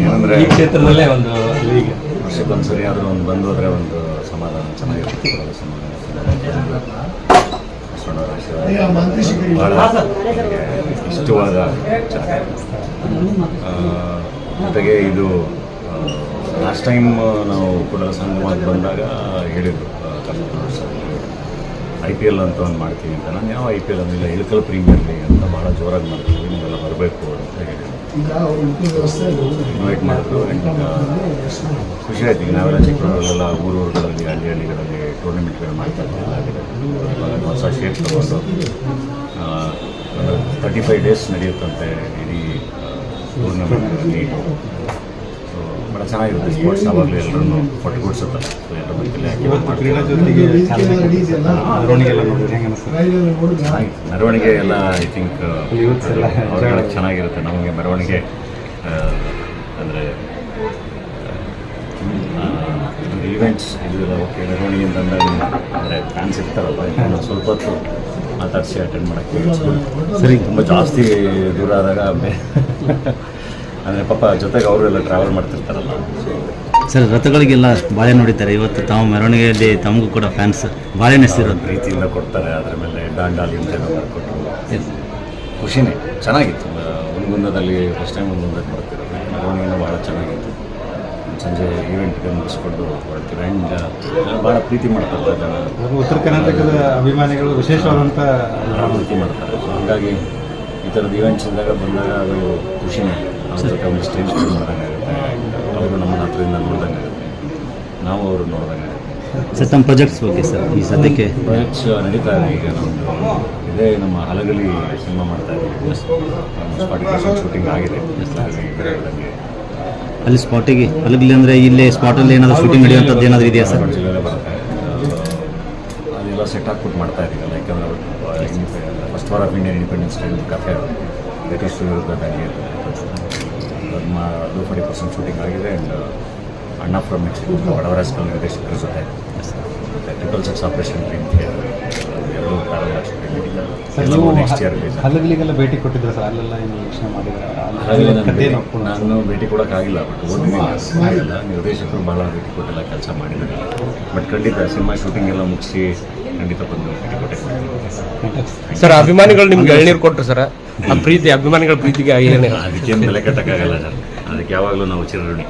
ಏನಂದ್ರೆ ಈ ಕ್ಷೇತ್ರದಲ್ಲೇ ಒಂದು ಈಗ ವರ್ಷಕ್ಕೊಂದ್ಸರಿ ಆದರೂ ಒಂದು ಬಂದು ಹೋದರೆ ಒಂದು ಸಮಾಧಾನ ಚೆನ್ನಾಗಿರುತ್ತೆ. ಭಾಳ ಇಷ್ಟವಾದ ಜೊತೆಗೆ ಇದು ಲಾಸ್ಟ್ ಟೈಮ್ ನಾವು ಕೂಡಲ ಸಂಗಮಕ್ಕೆ ಬಂದಾಗ ಹೇಳಿದರು IPL ಅಂತ ಒಂದು ಮಾಡ್ತೀವಿ ಅಂತ. ನಾನು ಯಾವ IPL ಅಂದಿಲ್ಲ, ಇಳಕಲ್ ಪ್ರೀಮಿಯರ್ ಲೀಗ್ ಅಂತ ಭಾಳ ಜೋರಾಗಿ ಮಾಡ್ತೀವಿ, ನೀವೆಲ್ಲ ಬರಬೇಕು ಅಂತ ಹೇಳಿದ್ರು. ಇನ್ವೈಟ್ ಮಾಡಿದ್ರು. ಖುಷಿ ಆಯ್ತು. ಈಗ ನಾವೆಲ್ಲ ಚಿಕ್ಕವರಲ್ಲೆಲ್ಲ ಊರುಗಳಲ್ಲಿ ಹಳ್ಳಿಗಳಲ್ಲಿ ಟೂರ್ನಮೆಂಟ್ಗಳು ಮಾಡ್ತಾ ಇದ್ದೀವಿ. ಇವಾಗ ಹೊಸ ಶೇಪ್ ತಗೊಂಡು 35 days ನಡೆಯುತ್ತಂತೆ ಇಡೀ ಟೂರ್ನಮೆಂಟ್ ಲೀಗು. ಸೊ ಭಾಳ ಚೆನ್ನಾಗಿರುತ್ತೆ. ಸ್ಪೋರ್ಟ್ಸ್ ಆವಾಗಲೂ ಎಲ್ಲರನ್ನು ಒಟ್ಟುಗೂಡಿಸುತ್ತೆ. ಸೊ ಎಲ್ಲರ ಮಧ್ಯದಲ್ಲಿ ಮೆರವಣಿಗೆ ಎಲ್ಲ ಐ ಥಿಂಕ್ ಅವ್ರಿಗೆ ಚೆನ್ನಾಗಿರುತ್ತೆ. ನಮಗೆ ಮೆರವಣಿಗೆ ಅಂದರೆ ಈವೆಂಟ್ಸ್ ಇದೆಲ್ಲ ಓಕೆ. ಮೆರವಣಿಗೆ ಅಂತಂದಾಗ ಅಂದರೆ ಫ್ಯಾನ್ಸ್ ಇರ್ತಾರಲ್ಲ, ಸ್ವಲ್ಪ ಹೊತ್ತು ಮಾತಾಡಿಸಿ ಅಟೆಂಡ್ ಮಾಡೋಕ್ಕೆ ಸರಿ. ತುಂಬ ಜಾಸ್ತಿ ದೂರ ಆದಾಗ ಅಂದರೆ ಪಾಪ ಜೊತೆಗೆ ಅವರೆಲ್ಲ ಟ್ರಾವೆಲ್ ಮಾಡ್ತಿರ್ತಾರಲ್ಲ. ಸರ್, ರಥಗಳಿಗೆಲ್ಲ ಬಾಳೆ ನೋಡಿದ್ದಾರೆ. ಇವತ್ತು ತಾವು ಮೆರವಣಿಗೆಯಲ್ಲಿ ತಮಗೂ ಕೂಡ ಫ್ಯಾನ್ಸ್ ಬಾಳೆ ನೆಸ್ತಿರೋದು ಪ್ರೀತಿಯಿಂದ ಕೊಡ್ತಾರೆ. ಅದರ ಮೇಲೆ ದಾಂಡಾಲಿ ಅಂತ ಕೊಟ್ಟರು. ಖುಷಿನೇ ಚೆನ್ನಾಗಿತ್ತು. ಹುನಗುಂದದಲ್ಲಿ ಫಸ್ಟ್ ಟೈಮ್ ಹುನಗುಂದಕ್ಕೆ ಬರ್ತಿರೋದು. ಮೆರವಣಿಗೆನೂ ಭಾಳ ಚೆನ್ನಾಗಿತ್ತು. ಸಂಜೆ ಈವೆಂಟ್ಗೆ ಮುಗಿಸ್ಕೊಂಡು ಹೊರಡ್ತೀವಿ. ಆ್ಯಂಡ್ ಭಾಳ ಪ್ರೀತಿ ಮಾಡ್ತಾರೆ ಜನ. ಉತ್ತರ ಕರ್ನಾಟಕದ ಅಭಿಮಾನಿಗಳು ವಿಶೇಷವಾದಂಥ ಪ್ರೀತಿ ಮಾಡ್ತಾರೆ. ಸೊ ಹಾಗಾಗಿ ಈ ಥರದ ಈವೆಂಟ್ಸ್ ಬಂದಾಗ ಅದು ಖುಷಿನೇ. ಅವ್ರ ಜೊತೆ ಒಂದು ಸ್ಟೇಜ್ ಫೀಲ್ ಮಾಡೋಂಗಾಗುತ್ತೆ. ಅವರು ನಮ್ಮನ್ನ ಹತ್ರದಿಂದ ನೋಡ್ದಂಗೆ ಆಗುತ್ತೆ, ನಾವು ಅವರು ನೋಡ್ದಂಗೆ ಆಗುತ್ತೆ. ಸರ್, ತಮ್ಮ ಪ್ರಾಜೆಕ್ಟ್ಸ್ ಬಗ್ಗೆ ಸರ್ ಈ ಸದ್ಯಕ್ಕೆ ಪ್ರಾಜೆಕ್ಟ್ಸ್ ನಡೀತಾ ಇದೆ. ಈಗ ನಮ್ಮದು ಇದೇ ನಮ್ಮ ಹಲಗಲಿ ಸಿನಿಮಾ ಮಾಡ್ತಾ ಇದ್ದೀವಿ. 40% ಶೂಟಿಂಗ್ ಆಗಿದೆ. ಅಲ್ಲಿ ಸ್ಪಾಟಿಗೆ ಹಲಗಲಿ ಅಂದರೆ ಇಲ್ಲೇ ಸ್ಪಾಟಲ್ಲಿ ಏನಾದರೂ ಶೂಟಿಂಗ್ ನಡೆಯುವಂಥದ್ದು ಏನಾದರೂ ಇದೆಯಾ ಸರ್? ಜಿಲ್ಲೆಯಲ್ಲೇ ಬರುತ್ತೆ. ಅದೆಲ್ಲ ಸೆಟ್ ಹಾಕ್ಬಿಟ್ಟು ಮಾಡ್ತಾ ಇದ್ದೀವಲ್ಲ. ಯಾಕಂದರೆ first war of Indian independence day ಕಥೆ ಬ್ರಿಟಿಷ್ ವಿರುದ್ಧ ದಂಗೆ ಅದು 40% ಶೂಟಿಂಗ್ ಆಗಿದೆ. ಆ್ಯಂಡ್ ಅಣ್ಣ ಫ್ರಮ್ ಮೆಕ್ಸಿಕೋ ವಡವರಾಜಕಲ್ ನಿರ್ದೇಶಕರ ಜೊತೆ ಟ್ರಿಪಲ್ ಸೆಕ್ಸ್ ಆಪರೇಷನ್ ಎಲ್ಲರೂ ಪ್ಯಾರಲ್ ಶೂಟಿಂಗ್ ನಡೀತಾರೆ. ನೆಕ್ಸ್ಟ್ ಇಯರ್ ಹಲಗಲಿಗೆಲ್ಲ ಭೇಟಿ ಕೊಟ್ಟಿದ್ದಾರೆ ಸರ್. ಅಲ್ಲೆಲ್ಲ ಏನು ಯೋಚನೆ ಮಾಡಿದ್ದಾರೆ? ನಾನು ಭೇಟಿ ಕೊಡೋಕ್ಕಾಗಿಲ್ಲ. ಬಟ್ ಓದಿಲ್ಲ. ನಿರ್ದೇಶಕರು ಭಾಳ ಭೇಟಿ ಕೊಟ್ಟಿಲ್ಲ, ಕೆಲಸ ಮಾಡಿದ್ದಾರೆ. ಬಟ್ ಖಂಡಿತ ಸಿನಿಮಾ ಶೂಟಿಂಗ್ ಎಲ್ಲ ಮುಗಿಸಿ ಖಂಡಿತ ಬಂದು ಭೇಟಿ ಕೊಟ್ಟೆ. ಸರ್, ಅಭಿಮಾನಿಗಳು ನಿಮ್ಗೆ ಎಳ್ನೀರು ಕೊಟ್ಟರು ಸರ್. ಆ ಪ್ರೀತಿ, ಅಭಿಮಾನಿಗಳ ಪ್ರೀತಿಗೆ ಅದಕ್ಕೇನು ಬೆಲೆ ಕಟ್ಟಕ್ಕಾಗಲ್ಲ ಸರ್. ಅದಕ್ಕೆ ಯಾವಾಗಲೂ ನಾವು ಚಿರಋಣಿ.